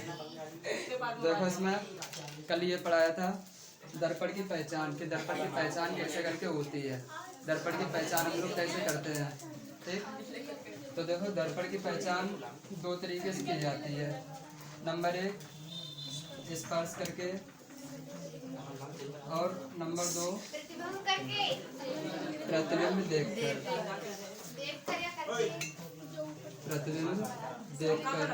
देखो इसमें कल ये पढ़ाया था दर्पण की पहचान, कि दर्पण की पहचान कैसे करके होती है, दर्पण की पहचान हम लोग कैसे करते हैं। ठीक, तो देखो दर्पण की पहचान दो तरीके से की जाती है। नंबर एक, स्पर्श करके, और नंबर दो, प्रतिबिंब देखकर। प्रतिबिंब देखकर,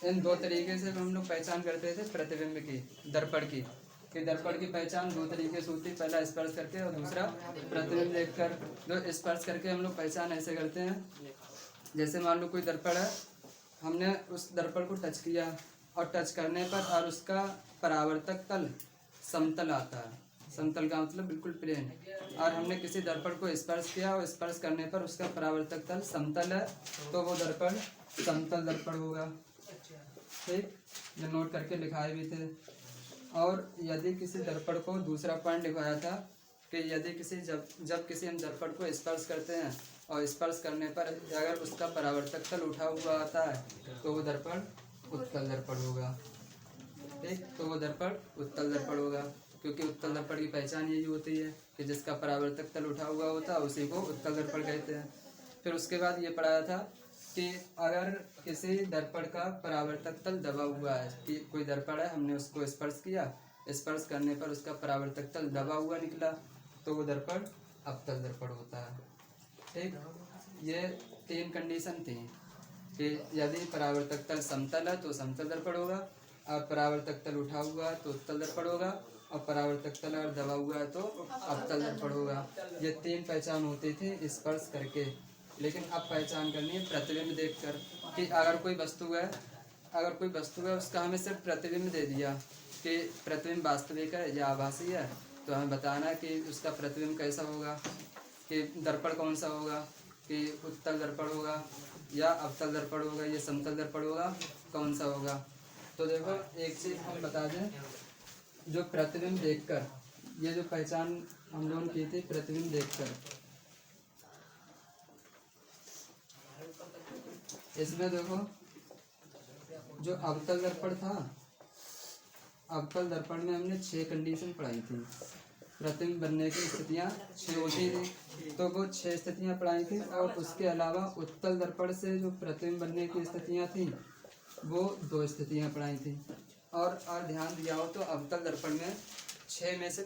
इन दो तरीके से हम लोग पहचान करते थे प्रतिबिंब की, दर्पण की। कि दर्पण की पहचान दो तरीके से होती है, पहला स्पर्श करके और दूसरा प्रतिबिंब देखकर। जो स्पर्श करके हम लोग पहचान ऐसे करते हैं, जैसे मान लो कोई दर्पण है, हमने उस दर्पण को टच किया और टच करने पर और उसका परावर्तक तल समतल आता है। समतल का मतलब बिल्कुल प्लेन। और हमने किसी दर्पण को स्पर्श किया और स्पर्श करने पर उसका परावर्तक तल समतल है, तो वो दर्पण समतल दर्पण होगा। ठीक, ये नोट करके लिखाए भी थे। और यदि किसी दर्पण को, दूसरा पॉइंट लिखवाया था कि यदि किसी जब किसी हम दर्पण को स्पर्श करते हैं और स्पर्श करने पर अगर उसका परावर्तक तल उठा हुआ आता है तो वो दर्पण उत्तल दर्पण होगा। ठीक, तो वो दर्पण उत्तल दर्पण होगा, क्योंकि उत्तल दर्पण की पहचान यही होती है कि जिसका परावर्तक तल उठा हुआ होता है उसी को उत्तल दर्पण कहते हैं। फिर उसके बाद ये पढ़ाया था कि अगर किसी दर्पण का परावर्तक तल दबा हुआ है, कि कोई दर्पण है, हमने उसको स्पर्श किया, स्पर्श करने पर उसका परावर्तक तल दबा हुआ निकला, तो वो दर्पण अवतल दर्पण होता है। ठीक, ये तीन कंडीशन थी कि यदि परावर्तक तल समतल है तो समतल दर्पण होगा, और परावर्तक तल उठा हुआ है तो उत्तल दर्पण होगा, और परावर्तक तल अगर दबा हुआ है तो अवतल दर्पण होगा। ये तीन पहचान होती थी स्पर्श करके। लेकिन अब पहचान करनी है प्रतिबिंब देखकर, कि अगर कोई वस्तु है उसका हमें सिर्फ प्रतिबिंब दे दिया कि प्रतिबिंब वास्तविक है या आभासी है, तो हमें बताना है कि उसका प्रतिबिंब कैसा होगा, कि दर्पण कौन सा होगा, कि उत्तल दर्पण होगा या अवतल दर्पण होगा या समतल दर्पण होगा, कौन सा होगा। तो देखो एक चीज़ हम बता दें, जो प्रतिबिंब देखकर, ये जो पहचान हम लोगों ने की थी प्रतिबिंब देखकर, इसमें देखो जो अवतल दर्पण था, अवतल दर्पण में हमने 6 कंडीशन पढ़ाई थी। प्रतिबिंब बनने की स्थितियाँ 6 होती थी, तो वो 6 स्थितियाँ पढ़ाई थी। और उसके अलावा उत्तल दर्पण से जो प्रतिबिंब बनने की स्थितियाँ थी वो 2 स्थितियाँ पढ़ाई थी। और ध्यान दिया हो तो अवतल दर्पण में 6 में से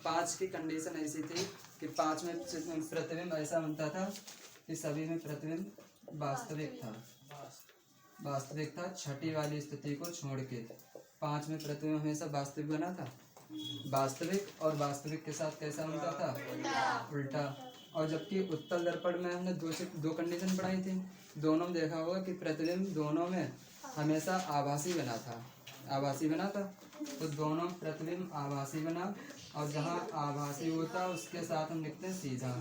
5 की कंडीशन ऐसी थी कि 5 में प्रतिबिंब ऐसा बनता था कि सभी में प्रतिबिंब वास्तविक था, छठी वाली स्थिति को छोड़ के 5 में प्रतिबिंब हमेशा वास्तविक बना था। वास्तविक और वास्तविक के साथ कैसा बनता था, उल्टा। और जबकि उत्तल दर्पण में हमने दो कंडीशन पढ़ाई थी, दोनों में देखा होगा कि प्रतिबिंब दोनों में हमेशा आभासी बना था। तो दोनों प्रतिबिंब आभासी बना, और जहाँ आभासी होता है उसके साथ हम लिखते हैं सीधा।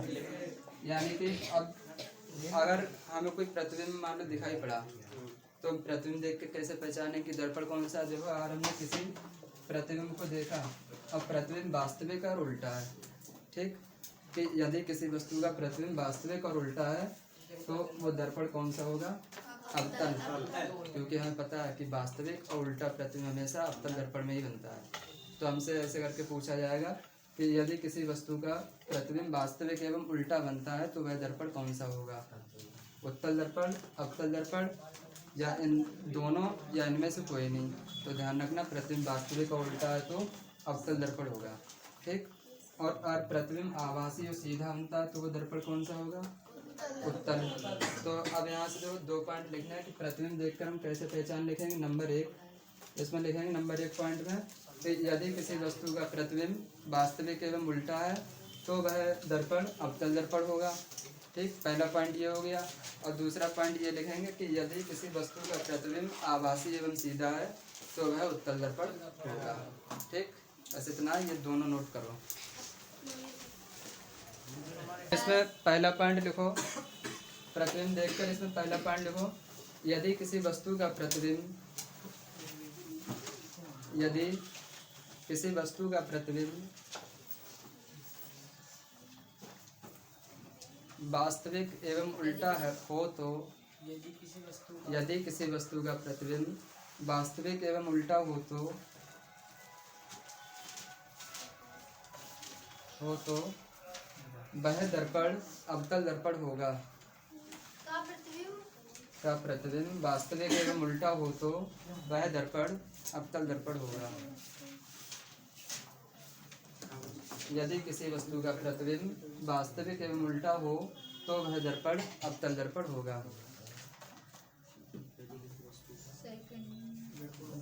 यानी कि अब अगर हमें कोई प्रतिबिंब मान लो दिखाई पड़ा, तो प्रतिबिंब देख के कैसे पहचाने कि दर्पण कौन सा। देखो अगर हमने किसी प्रतिबिंब को देखा और प्रतिबिंब वास्तविक और उल्टा है, ठीक, कि यदि किसी वस्तु का प्रतिबिंब वास्तविक और उल्टा है तो वो दर्पण कौन सा होगा, अवतल, क्योंकि हमें पता है कि वास्तविक और उल्टा प्रतिबिंब हमेशा अवतल दर्पण में ही बनता है। तो हमसे ऐसे करके पूछा जाएगा कि यदि किसी वस्तु का प्रतिबिंब वास्तविक एवं उल्टा बनता है तो वह दर्पण कौन सा होगा, उत्तल दर्पण, अवतल दर्पण, या इन दोनों, या इनमें से कोई नहीं। तो ध्यान रखना प्रतिबिंब वास्तविक और उल्टा है तो अवतल दर्पण होगा। ठीक, और प्रतिबिंब आभासी और सीधा बनता है तो वो दर्पण कौन सा होगा, उत्तल। तो अब यहाँ से जो 2 पॉइंट लिखना है कि प्रतिबिंब देखकर हम कैसे पहचान लिखेंगे। नंबर 1 इसमें लिखेंगे, नंबर 1 पॉइंट में कि यदि किसी वस्तु का प्रतिबिंब वास्तविक एवं उल्टा है तो वह दर्पण अवतल दर्पण होगा। ठीक, पहला पॉइंट ये हो गया। और दूसरा पॉइंट ये लिखेंगे कि यदि किसी वस्तु का प्रतिबिंब आभासी एवं सीधा है तो वह उत्तल दर्पण होगा। ठीक, बस इतना, ये दोनों नोट करो। इसमें पहला पॉइंट लिखो, प्रतिबिंब देखकर इसमें पहला पॉइंट लिखो, यदि किसी वस्तु का प्रतिबिंब वास्तविक एवं उल्टा है हो तो यदि किसी वस्तु का प्रतिबिंब वास्तविक एवं उल्टा हो तो वह दर्पण अवतल दर्पण होगा। का प्रतिबिंब वास्तविक एवं उल्टा हो तो वह दर्पण अवतल दर्पण होगा। यदि किसी वस्तु का प्रतिबिंब वास्तविक एवं उल्टा हो तो वह दर्पण अवतल दर्पण होगा।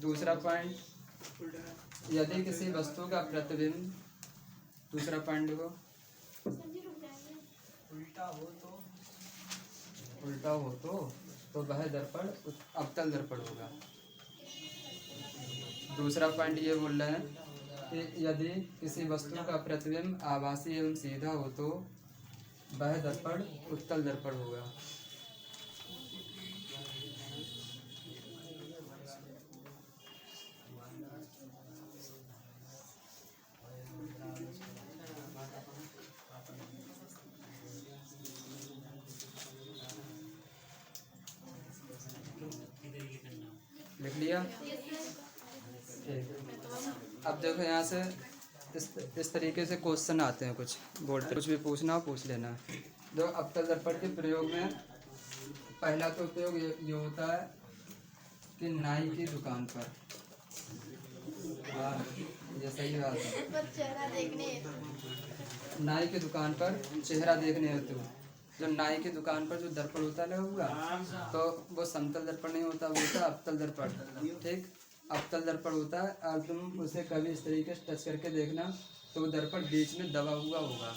दूसरा पॉइंट, यदि किसी वस्तु का प्रतिबिंब, दूसरा पॉइंट देखो, उल्टा हो तो वह दर्पण अवतल दर्पण होगा। दूसरा पॉइंट ये बोल रहे हैं कि यदि किसी वस्तु का प्रतिबिंब आभासी एवं सीधा हो तो वह दर्पण उत्तल दर्पण होगा। लिख लिया? अब देखो यहाँ से इस तरीके से क्वेश्चन आते हैं कुछ बोर्ड पे, कुछ भी पूछना हो पूछ लेना। जो अवतल दर्पण के प्रयोग में पहला तो उपयोग ये होता है कि नाई की दुकान पर, ये सही बात है, नाई की दुकान पर चेहरा देखने हेतु जो नाई की दुकान पर जो दर्पण होता है लगा हुआ, तो वो समतल दर्पण नहीं होता, वो होता है अवतल दर्पण। ठीक, अवतल दर्पण होता है और तुम उसे कभी इस तरीके से टच करके देखना तो वो दर्पण बीच में दबा हुआ होगा,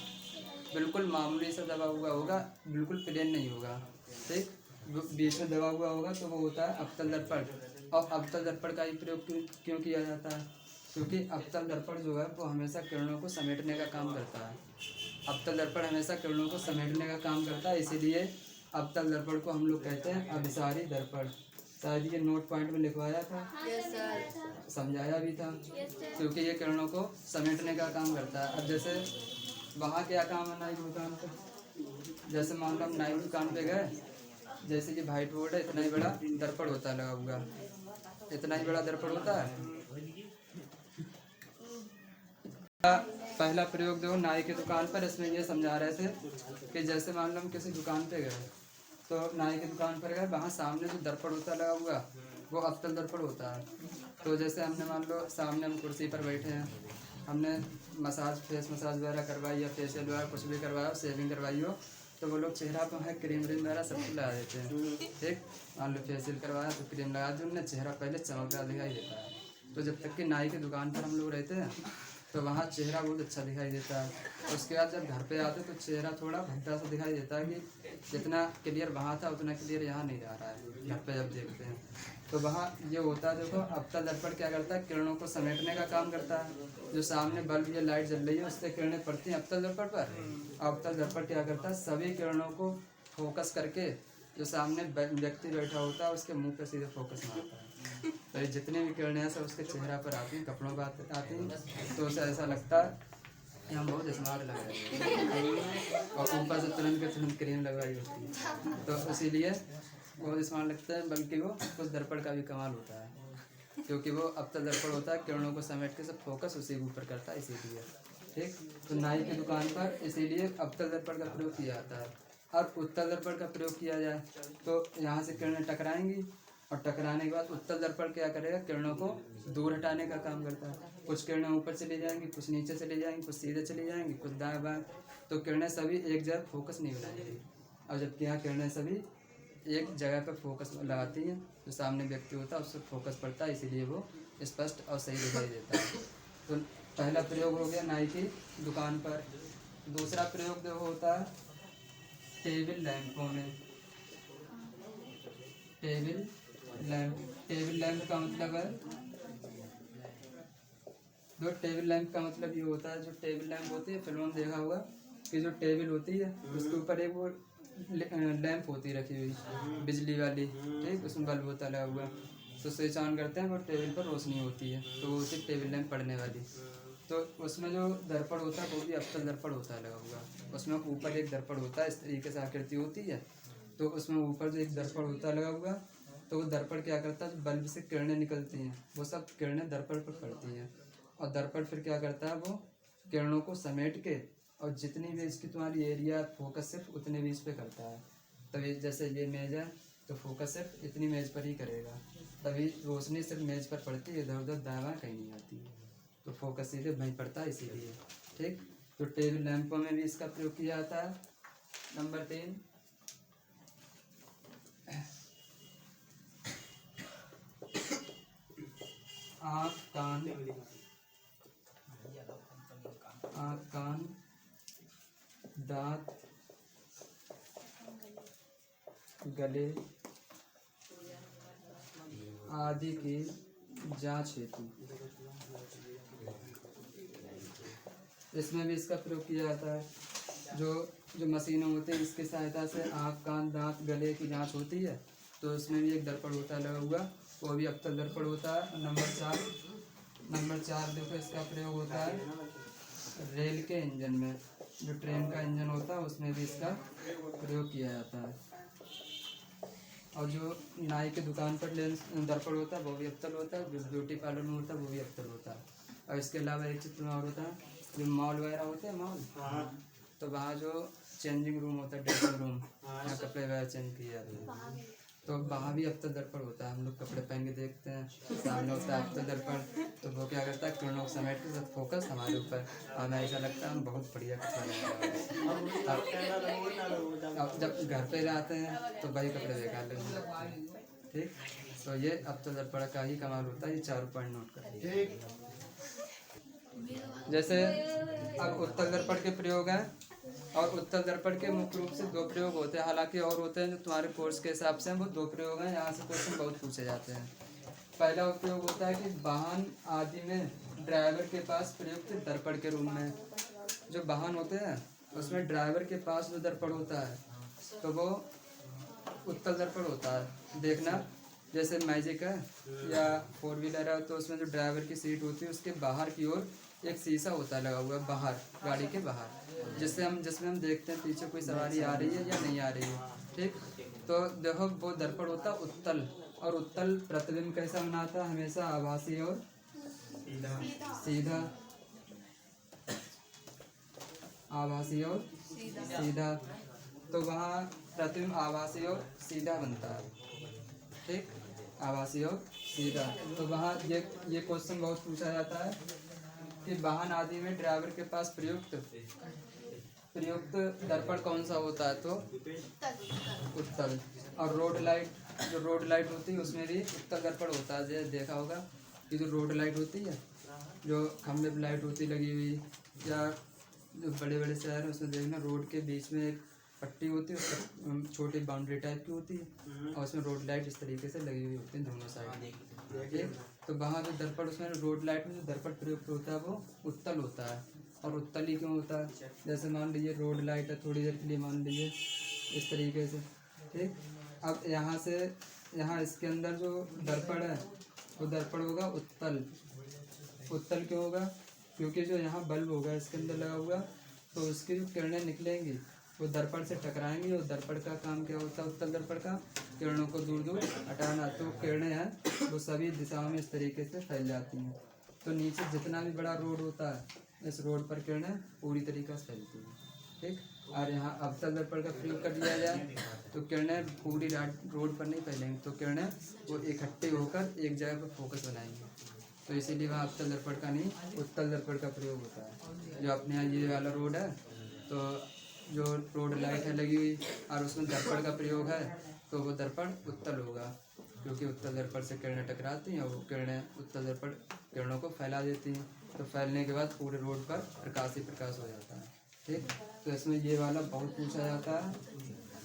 बिल्कुल मामूली सा दबा हुआ होगा, बिल्कुल प्लेन नहीं होगा। ठीक, बीच में दबा हुआ होगा तो वो होता है अवतल दर्पण। और अवतल दर्पण का ही प्रयोग क्यों किया जाता है? क्योंकि अवतल दर्पण जो है वो हमेशा किरणों को समेटने का काम करता है। अवतल दर्पण हमेशा किरणों को समेटने का काम करता है, इसीलिए अवतल दर्पण को हम लोग कहते हैं अभिसारी दर्पण। शायद ये नोट पॉइंट में लिखवाया था, समझाया भी था, क्योंकि ये किरणों को समेटने का काम करता है। अब जैसे वहाँ क्या काम है नाई की दुकान पर, जैसे मान लो हम नाई की दुकान पे गए, जैसे कि व्हाइट बोर्ड है, इतना ही बड़ा दर्पण होता है लगा हुआ, इतना ही बड़ा दर्पण होता है। पहला प्रयोग देखो नाई की दुकान पर, इसमें ये समझा रहे थे कि जैसे मान लो हम किसी दुकान पे गए, तो नाई की दुकान पर गए, वहाँ सामने जो दर्पण होता लगा हुआ वो अवतल दर्पण होता है। तो जैसे हमने मान लो सामने हम कुर्सी पर बैठे हैं, हमने फेस मसाज वगैरह करवाई या फेशियल वगैरह कुछ भी करवाया, शेविंग करवाई हो, तो वो लोग चेहरा पर है क्रीम व्रीम वगैरह सब कुछ लगा देते हैं। ठीक, मान लो फेशियल करवाया तो क्रीम लगा दी उन्होंने, चेहरा पहले चमकता दिखाई देता है। तो जब तक कि नाई की दुकान पर हम लोग रहते हैं तो वहाँ चेहरा बहुत अच्छा दिखाई देता है। उसके बाद जब घर पे आते तो चेहरा थोड़ा भद्दा सा दिखाई देता है कि जितना क्लियर वहाँ था उतना क्लियर यहाँ नहीं जा रहा है घर पे जब देखते हैं। तो वहाँ ये होता है, देखो अवतल दर्पण क्या करता है, किरणों को समेटने का काम करता है। जो सामने बल्ब या लाइट जल रही है उससे किरणें पड़ती हैं अवतल दर्पण पर। अवतल दर्पण क्या करता है, सभी किरणों को फोकस करके जो सामने व्यक्ति बैठा होता है उसके मुंह पे सीधे फोकस मारता है। तो जितने भी किरणें हैं सब उसके चेहरा पर आती हैं, कपड़ों पर आती हैं, तो उसे ऐसा लगता है कि हम बहुत स्मार्ट लग रहे हैं। और ऊपर से तुरंत के तुरंत क्रीम लगवाई होती है, तो इसीलिए बहुत स्मार्ट लगता है। बल्कि वो उस दर्पण का भी कमाल होता है, क्योंकि वो अवतल दर्पण होता है, किरणों को समेट के सब फोकस उसी के ऊपर करता है, इसीलिए। ठीक, तो नाई की दुकान पर इसीलिए अवतल दर्पण का प्रयोग किया जाता है। और उत्तल दर्पण का प्रयोग किया जाए तो यहाँ से किरणें टकराएंगी और टकराने के बाद उत्तल दर्पण क्या करेगा, किरणों को दूर हटाने का काम करता है। कुछ किरणें ऊपर चली जाएंगी, कुछ नीचे चली जाएंगी, कुछ सीधे चली जाएंगी, कुछ दाएं बाएं, तो किरणें सभी एक जगह फोकस नहीं बनाएंगी। और जबकि यहाँ किरणें सभी एक जगह पर फोकस लगाती हैं, जो सामने व्यक्ति होता है उस पर फोकस पड़ता है, इसीलिए वो स्पष्ट और सही दिखाई देता है। तो पहला प्रयोग हो गया नाई की दुकान पर। दूसरा प्रयोग जो होता है टेबल लैंपों में। टेबल लैंप का मतलब है, जो टेबल लैंप का मतलब ये होता है, जो टेबल लैंप होती है फिल्मों में देखा होगा कि जो टेबल होती है उसके ऊपर एक वो लैंप होती रखी हुई बिजली वाली। ठीक, उसमें बल्ब होता लगा हुआ, तो स्विच ऑन करते हैं वो टेबल पर रोशनी होती है, तो वो होती है टेबल लैंप पड़ने वाली। तो उसमें जो दर्पण होता है वो भी अवतल दर्पण होता है लगा हुआ, उसमें ऊपर एक दर्पण होता है, इस तरीके से आकृति होती है, तो उसमें ऊपर जो एक दर्पण होता है लगा हुआ, तो वो दर्पण क्या करता है, बल्ब से किरणें निकलती हैं वो सब किरणें दर्पण पर पड़ती हैं, और दर्पण फिर क्या करता है, वो किरणों को समेट के और जितनी भी इसकी तुम्हारी एरिया फोकस सिर्फ उतने भी इस पे करता है। तभी जैसे ये मेज है तो फोकस सिर्फ इतनी मेज पर ही करेगा, तभी रोशनी सिर्फ मेज पर पड़ती है, इधर उधर दाएं कहीं नहीं आती, तो फोकस सीधे वहीं पड़ता है इसीलिए। ठीक, तो टेबल लैंपों में भी इसका प्रयोग किया जाता है। नंबर 3, आँख कान दांत गले आदि की जांच हेतु इसमें भी इसका प्रयोग किया जाता है। जो मशीनें होती हैं इसकी सहायता से आँख कान दांत गले की जांच होती है, तो उसमें भी एक दर्पण होता है लगा हुआ, वो भी अवतल दर्पण होता है। नंबर 4 देखो इसका प्रयोग होता है रेल के इंजन में, जो ट्रेन का इंजन होता है उसमें भी इसका प्रयोग किया जाता है। और जो नाई के दुकान पर लेंस दर्पण होता है वो भी अवतल होता है, जो ब्यूटी पार्लर में होता है वो भी अवतल होता है। और इसके अलावा एक चित्र और होता है, जो मॉल वगैरह होते हैं मॉल, तो वहाँ जो चेंजिंग रूम होता है, ड्रेसिंग रूम, जहाँ कपड़े वगैरह चेंज किए जाते हैं, तो वहाँ भी अवतल दर्पण होता है। हम लोग कपड़े पहन के देखते हैं, सामने होता है अवतल दर्पण, तो वो क्या करता है, किरणों को समेट के सब फोकस हमारे ऊपर, हमें ऐसा लगता है हम बहुत बढ़िया कपड़ा लगा है। अब जब घर पे जाते हैं तो वही कपड़े बेकार लगते हैं। ठीक, तो ये अवतल दर्पण का ही कमाल होता है। ये 4 पॉइंट नोट करिए। जैसे अब उत्तल दर्पण के प्रयोग हैं, और उत्तल दर्पण के मुख्य रूप से 2 प्रयोग होते हैं, हालांकि और होते हैं जो तुम्हारे कोर्स के हिसाब से वो 2 प्रयोग हैं, यहाँ से क्वेश्चन बहुत पूछे जाते हैं। पहला उपयोग होता है कि वाहन आदि में ड्राइवर के पास प्रयुक्त दर्पण के रूप में, जो वाहन होते हैं उसमें ड्राइवर के पास जो दर्पण होता है तो वो उत्तल दर्पण होता है। देखना, जैसे मैजिक है या 4 व्हीलर है, तो उसमें जो ड्राइवर की सीट होती है उसके बाहर की ओर एक शीशा होता है लगा हुआ बाहर, गाड़ी के बाहर, जिसमें हम देखते हैं पीछे कोई सवारी आ रही है या नहीं आ रही है। ठीक, तो देखो वो दर्पण होता है उत्तल, और उत्तल प्रतिबिंब कैसा बनाता है, हमेशा आभासी और सीधा, आभासी और सीधा, तो वहाँ प्रतिबिंब आभासी और सीधा बनता है। ठीक, आभासी और सीधा, तो वहाँ ये क्वेश्चन बहुत पूछा जाता है कि वाहन आदि में ड्राइवर के पास प्रयुक्त दर्पण कौन सा होता है, तो उत्तल। और रोड लाइट होती है उसमें भी उत्तल दर्पण होता है। जैसे देखा होगा कि जो रोड लाइट होती है, जो खंभे पर लाइट होती लगी हुई, या जो बड़े बड़े शहर है उसमें देखना रोड के बीच में एक पट्टी होती है, उसका छोटी बाउंड्री टाइप की होती है, और उसमें रोड लाइट इस तरीके से लगी हुई होती है दोनों साइड। ठीक, तो वहाँ जो दर्पण, उसमें रोड लाइट में जो दर्पण प्रयुक्त होता है वो उत्तल होता है। और उत्तल ही क्यों होता है, जैसे मान लीजिए रोड लाइट है, थोड़ी देर के लिए मान लीजिए इस तरीके से। ठीक, अब यहाँ इसके अंदर जो दर्पण है वो दर्पण होगा उत्तल। उत्तल क्यों होगा, क्योंकि जो यहाँ बल्ब होगा इसके अंदर लगा हुआ, तो उसकी जो किरणें निकलेंगी वो दर्पण से टकराएंगी, और दर्पण का काम क्या होता है, उत्तल दर्पण का किरणों को दूर दूर हटाना। तो किरणें हैं वो सभी दिशाओं में इस तरीके से फैल जाती हैं, तो नीचे जितना भी बड़ा रोड होता है इस रोड पर किरणें पूरी तरीके से फैलती हैं। ठीक, और यहाँ अवतल दर्पण का प्रयोग कर दिया जाए तो किरणें पूरी रोड पर नहीं फैलेंगी, तो किरणें वो इकट्ठे होकर एक जगह पर फोकस बनाएंगे, तो इसीलिए वहाँ अवतल दर्पण का नहीं उत्तल दर्पण का प्रयोग होता है। जो अपने यहाँ ये वाला रोड है, तो जो रोड लाइट है लगी हुई और उसमें दर्पण का प्रयोग है, तो वो दर्पण उत्तल होगा, क्योंकि उत्तल दर्पण से किरणें टकराती हैं और वो किरणें उत्तल दर्पण किरणों को फैला देती हैं, तो फैलने के बाद पूरे रोड पर प्रकाश ही प्रकाश हो जाता है। ठीक, तो इसमें ये वाला बहुत पूछा जाता है,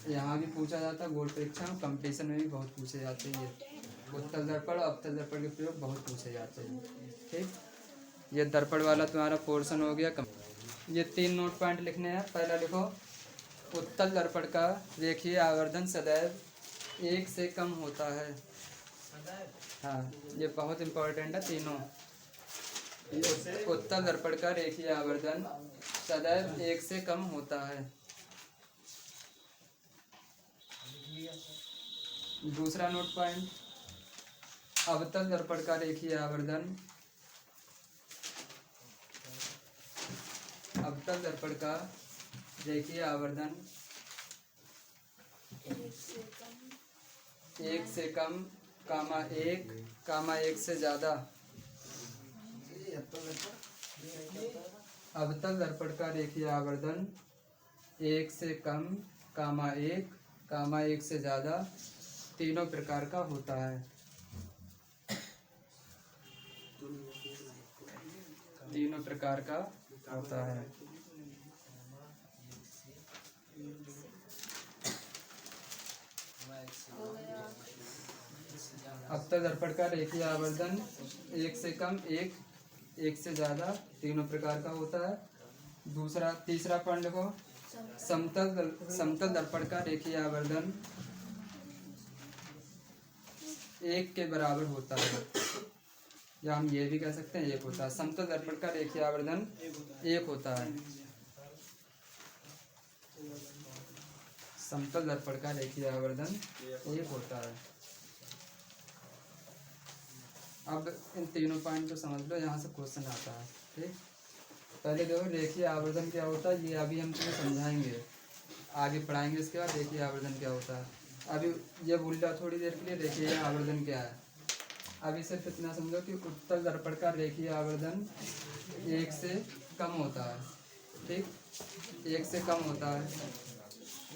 यहाँ भी पूछा जाता है, बोर्ड परीक्षा में कंपटीशन में भी बहुत पूछे जाते हैं। ये उत्तल दर्पण और अवतल दर्पण के प्रयोग बहुत पूछे जाते हैं। ठीक, ये दर्पण वाला तुम्हारा पोर्शन हो गया। ये 3 नोट पॉइंट लिखने हैं। पहला लिखो, उत्तल दर्पण का रेखीय आवर्धन सदैव 1 से कम होता है। हाँ, ये बहुत इम्पोर्टेंट है तीनों। उत्तल दर्पण का रेखीय आवर्धन सदैव 1 से कम होता है। दूसरा नोट पॉइंट, अवतल दर्पण का रेखीय आवर्धन, अवतल दर्पण का रेखीय आवर्धन 1 से कम, कामा 1, कामा 1 से ज़्यादा। अवतल दर्पण का रेखीय आवर्धन 1 से कम, कामा 1, कामा 1 से ज़्यादा तीनों प्रकार का होता है। तीनों प्रकार का होता है। अवतल दर्पण का रेखीय आवर्धन 1 से कम, 1 से ज़्यादा तीनों प्रकार का होता है। तीसरा पॉइंट देखो, समतल दर्पण का रेखीय आवर्धन 1 के बराबर होता है, या हम ये भी कह सकते हैं 1 होता है। समतल दर्पण का रेखीय आवर्धन 1 होता है। समतल दर्पण का रेखीय आवर्धन 1 होता है। अब इन तीनों पॉइंट को समझ लो, यहाँ से क्वेश्चन आता है। ठीक, पहले देखो रेखीय आवर्धन क्या होता है, ये अभी हम तुम्हें समझाएंगे, आगे पढ़ाएंगे। इसके बाद रेखीय आवर्धन क्या होता है। अभी ये भूल जाओ थोड़ी देर के लिए रेखीय आवर्धन क्या है। अभी सिर्फ इतना समझो कि उत्तल दर्पण का रेखीय आवर्धन 1 से कम होता है। ठीक, 1 से कम होता है।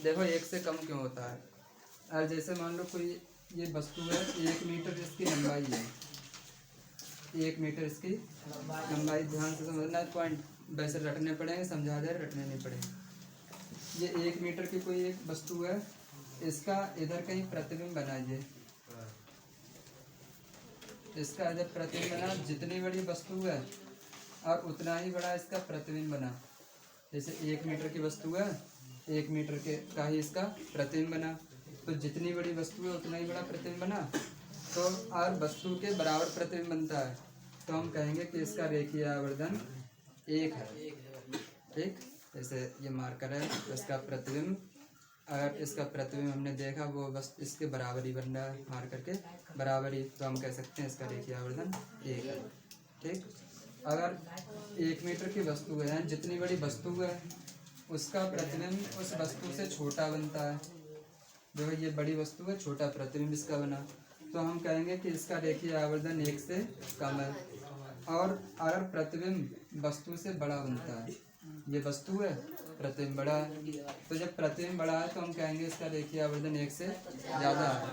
देखो 1 से कम क्यों होता है। और जैसे मान लो कोई ये वस्तु है, 1 मीटर इसकी लंबाई है, 1 मीटर इसकी लंबाई। ध्यान से समझना पॉइंट, वैसे रटने पड़ेंगे, समझा दे रटने नहीं पड़ेंगे। ये 1 मीटर की कोई एक वस्तु है, इसका इधर कहीं प्रतिबिंब बनाइए, इसका इधर प्रतिबिंब बना। जितनी बड़ी वस्तु है और उतना ही बड़ा इसका प्रतिबिंब बना। जैसे 1 मीटर की वस्तु है, 1 मीटर के का ही इसका प्रतिबिंब बना, तो जितनी बड़ी वस्तु है उतना ही बड़ा प्रतिबिंब बना। तो और वस्तु के बराबर प्रतिबिंब बनता है, तो हम कहेंगे कि इसका रेखीय आवर्धन 1 है। ठीक, जैसे ये मार्कर है, तो इसका प्रतिबिंब, अगर इसका प्रतिबिंब हमने देखा वो बस इसके बराबर ही बन रहा है, मार्कर के बराबर ही, तो हम कह सकते हैं इसका रेखीय आवर्धन 1 है। ठीक, अगर 1 मीटर की वस्तु है, जितनी बड़ी वस्तु है उसका प्रतिबिंब उस वस्तु से छोटा बनता है। जो ये बड़ी वस्तु है, छोटा प्रतिबिंब इसका बना, तो हम कहेंगे कि इसका रेखीय आवर्धन 1 से कम है। और अगर प्रतिबिंब वस्तु से बड़ा बनता है, ये वस्तु है, प्रतिबिंब बड़ा है, तो जब प्रतिबिंब बड़ा है तो हम कहेंगे इसका रेखीय आवर्धन 1 से ज़्यादा है।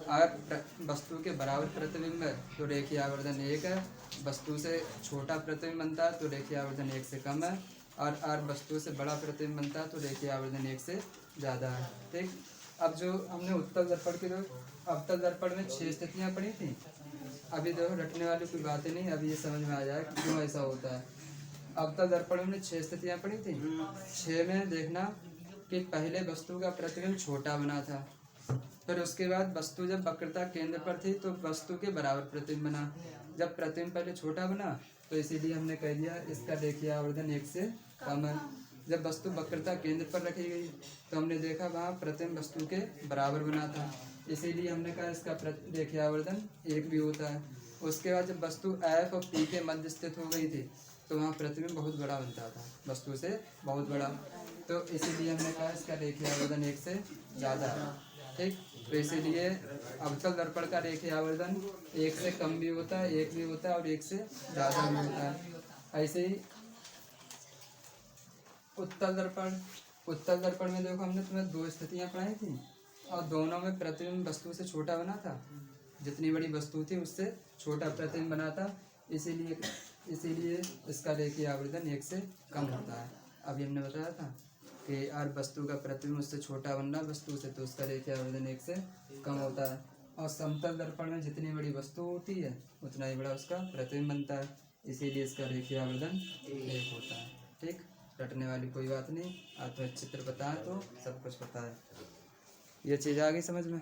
अगर वस्तु के बराबर प्रतिबिंब है तो रेखीय आवर्धन 1 है। वस्तु से छोटा प्रतिबिंब बनता है तो रेखीय आवर्धन 1 से कम है। और वस्तु से बड़ा प्रतिबिंब बनता है तो रेखीय आवर्धन 1 से ज़्यादा है। ठीक, अब जो हमने उत्तल दर्पण के अवतल दर्पण में 6 स्थितियाँ पढ़ी थी। अभी देखो रटने वाली कोई बातें नहीं, अभी ये समझ में आ जाए क्यों ऐसा होता है। अवतल दर्पण में 6 स्थितियाँ पढ़ी थी। 6 में देखना कि पहले वस्तु का प्रतिबिंब छोटा बना था, फिर उसके बाद वस्तु जब वक्रता केंद्र पर थी तो वस्तु के बराबर प्रतिबिंब बना। जब प्रतिबिंब पहले छोटा बना तो इसीलिए हमने कह दिया इसका रेखीय आवर्धन 1 से कम है। जब वस्तु वक्रता केंद्र पर रखी गई तो हमने देखा वहाँ प्रतिबिंब वस्तु के बराबर बना था, इसीलिए हमने कहा इसका रेखीय आवर्धन 1 भी होता है। उसके बाद जब वस्तु F और P के मध्य स्थित हो गई थी तो वहाँ प्रतिबिंब बहुत बड़ा बनता था, वस्तु से बहुत बड़ा, तो इसीलिए हमने कहा इसका रेखीय आवर्धन 1 से ज़्यादा है। ठीक, तो इसीलिए अवतल दर्पण का रेखीय आवर्धन 1 से कम भी होता है, 1 भी होता है और 1 से ज़्यादा भी होता है। ऐसे ही उत्तल दर्पण में देखो हमने तुम्हें 2 स्थितियाँ पढ़ाई थी और दोनों में प्रतिबिंब वस्तु से छोटा बना था। जितनी बड़ी वस्तु थी उससे छोटा प्रतिबिंब बना था, इसीलिए इसका रेखीय आवर्धन 1 से कम होता है। अभी हमने बताया था कि और वस्तु का प्रतिबिंब उससे छोटा बनना वस्तु से, तो उसका रेखीय आवर्धन 1 से कम होता है। और समतल दर्पण में जितनी बड़ी वस्तु होती है उतना ही बड़ा उसका प्रतिबिंब बनता है, इसीलिए इसका रेखीय आवर्धन 1 होता है। ठीक, रटने वाली कोई बात नहीं, आप तो चित्र बताएं तो सब कुछ पता है। ये चीज़ आ गई समझ में।